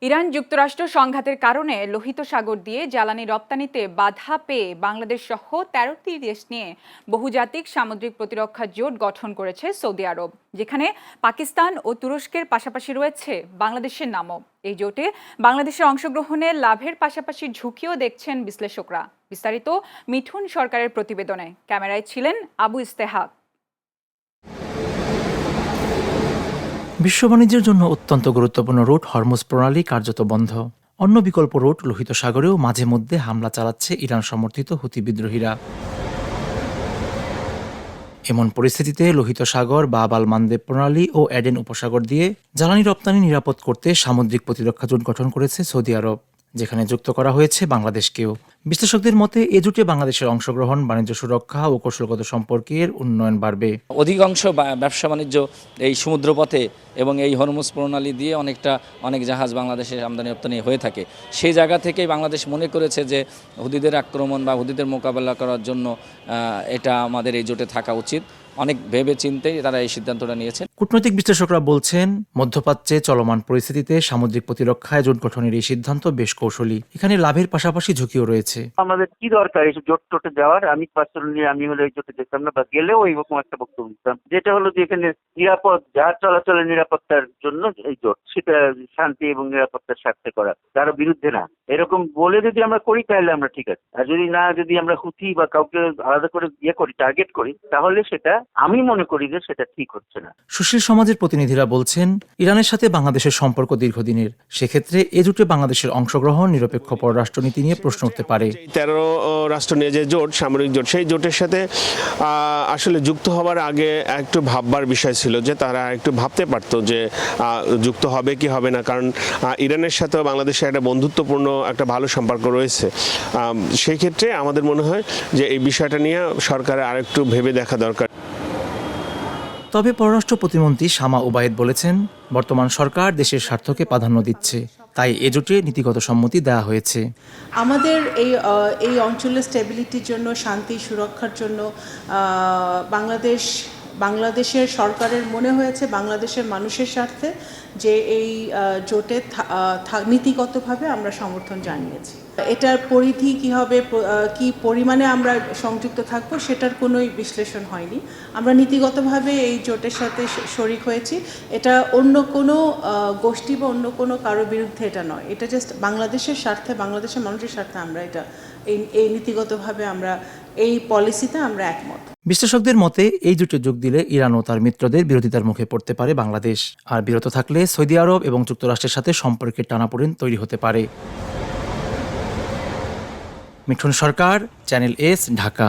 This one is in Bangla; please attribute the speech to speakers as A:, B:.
A: ইরান যুক্তরাষ্ট্র সংঘাতের কারণে লোহিত সাগর দিয়ে জ্বালানি রপ্তানিতে বাধা পেয়ে বাংলাদেশ সহ ১৩টি দেশ নিয়ে বহুজাতিক সামুদ্রিক প্রতিরক্ষা জোট গঠন করেছে সৌদি আরব, যেখানে পাকিস্তান ও তুরস্কের পাশাপাশি রয়েছে বাংলাদেশের নামও। এই জোটে বাংলাদেশের অংশগ্রহণে লাভের পাশাপাশি ঝুঁকিও দেখছেন বিশ্লেষকরা। বিস্তারিত মিঠুন সরকারের প্রতিবেদনে। ক্যামেরায় ছিলেন আবু ইস্তেহাক।
B: বিশ্ব বাণিজ্যের জন্য অত্যন্ত গুরুত্বপূর্ণ রুট হরমুজ প্রণালী কার্যত বন্ধ। অন্য বিকল্প রুট লোহিত সাগরেও মাঝে মধ্যে হামলা চালাচ্ছে ইরান সমর্থিত হুথি বিদ্রোহীরা। এমন পরিস্থিতিতে লোহিত সাগর, বাব আল মানদেব প্রণালী ও এডেন উপসাগর দিয়ে জ্বালানি রপ্তানি নিরাপদ করতে সামুদ্রিক প্রতিরক্ষা জোট গঠন করেছে সৌদি আরব, যেখানে যুক্ত করা হয়েছে বাংলাদেশকেও। বিশ্লেষকদের মতে এ জোটে বাংলাদেশের অংশগ্রহণ বাণিজ্য সুরক্ষা ও কৌশলগত সম্পর্কের উন্নয়ন বাড়বে।
C: অধিকাংশ ব্যবসা বাণিজ্য এই সমুদ্রপথে এবং এই হরমুজ প্রণালী দিয়ে অনেক জাহাজ বাংলাদেশের আমদানি রপ্তানি হয়ে থাকে। সেই জায়গা থেকেই বাংলাদেশ মনে করেছে যে হুদিদের আক্রমণ বা হুদিদের মোকাবেলা করার জন্য এটা আমাদের এই জোটে থাকা উচিত। অনেক ভেবে চিন্তেই তারা এই সিদ্ধান্তটা নিয়েছে।
B: কূটনৈতিক বিশ্লেষকরা বলছেন, মধ্যপ্রাচ্যে চলমান পরিস্থিতিতে সামুদ্রিক প্রতিরক্ষায় জোট গঠনের এই সিদ্ধান্ত বেশ কৌশলী। এখানে লাভের পাশাপাশি ঝুঁকিও রয়েছে।
D: আমাদের কি দরকার এইসব জোট টোটে যাওয়ার? আমি পার্সোনালি হলে এই জোটে যেতাম না, বা গেলেও এইরকম একটা বক্তব্য দিতাম, যেটা হলো যে এখানে নিরাপদ জাহাজ চলাচলের নিরাপত্তার জন্য এই জোট, সেটা শান্তি এবং নিরাপত্তার স্বার্থে করা, কারো বিরুদ্ধে না। এরকম বলে যদি আমরা করি তাহলে আমরা ঠিক আছে, আর যদি আমরা হুথি বা কাউকে আলাদা করে করি, টার্গেট করি, তাহলে সেটা আমি মনে করি যে সেটা ঠিক হচ্ছে না।
B: সুশীল সমাজের প্রতিনিধিরা বলছেন, ইরানের সাথে বাংলাদেশের সম্পর্ক দীর্ঘদিনের। সেক্ষেত্রে এ জোটে বাংলাদেশের অংশগ্রহণ নিরপেক্ষ পররাষ্ট্রনীতি নিয়ে প্রশ্ন উঠতে পারে।
E: 13 রাষ্ট্র নিয়ে যে জোট, সামরিক জোট, সেই জোটের সাথে আসলে যুক্ত হবার আগে একটু ভাববার বিষয় ছিল, যে তারা একটু ভাবতে পারতো যে যুক্ত হবে কি হবে না, কারণ ইরানের সাথেও বাংলাদেশের একটা বন্ধুত্বপূর্ণ একটা ভালো সম্পর্ক রয়েছে। সেই ক্ষেত্রে আমাদের মনে হয় যে এই বিষয়টা নিয়ে সরকারের আরেকটু ভেবে দেখা দরকার।
B: তবে পররাষ্ট্র প্রতিমন্ত্রী শামা ওবায়েদ বলেছেন, বর্তমান সরকার দেশের স্বার্থকে প্রাধান্য দিচ্ছে, তাই এ জোটে নীতিগত সম্মতি দেওয়া হয়েছে।
F: আমাদের এই অঞ্চলের স্টেবিলিটির জন্য, শান্তি সুরক্ষার জন্য বাংলাদেশের সরকারের মনে হয়েছে বাংলাদেশের মানুষের স্বার্থে যে এই জোটে নীতিগতভাবে আমরা সমর্থন জানিয়েছি। এটার পরিধি কী হবে, কি পরিমাণে আমরা সংযুক্ত থাকবো, সেটার কোনোই বিশ্লেষণ হয়নি। আমরা নীতিগতভাবে এই জোটের সাথে শরিক হয়েছি। এটা অন্য কোনো গোষ্ঠী বা অন্য কোনো কারো বিরুদ্ধে এটা নয়, এটা জাস্ট বাংলাদেশের স্বার্থে, বাংলাদেশের মানুষের স্বার্থে আমরা এটা এই নীতিগতভাবে আমরা এই পলিসিতে আমরা একমত।
B: বিশ্লেষকদের মতে এই জোটে যোগ দিলে ইরান ও তার মিত্রদের বিরোধিতার মুখে পড়তে পারে বাংলাদেশ, আর বিরত থাকলে সৌদি আরব এবং যুক্তরাষ্ট্রের সাথে সম্পর্কের টানাপোড়েন তৈরি হতে পারে। মিঠুন সরকার, চ্যানেল এস, ঢাকা।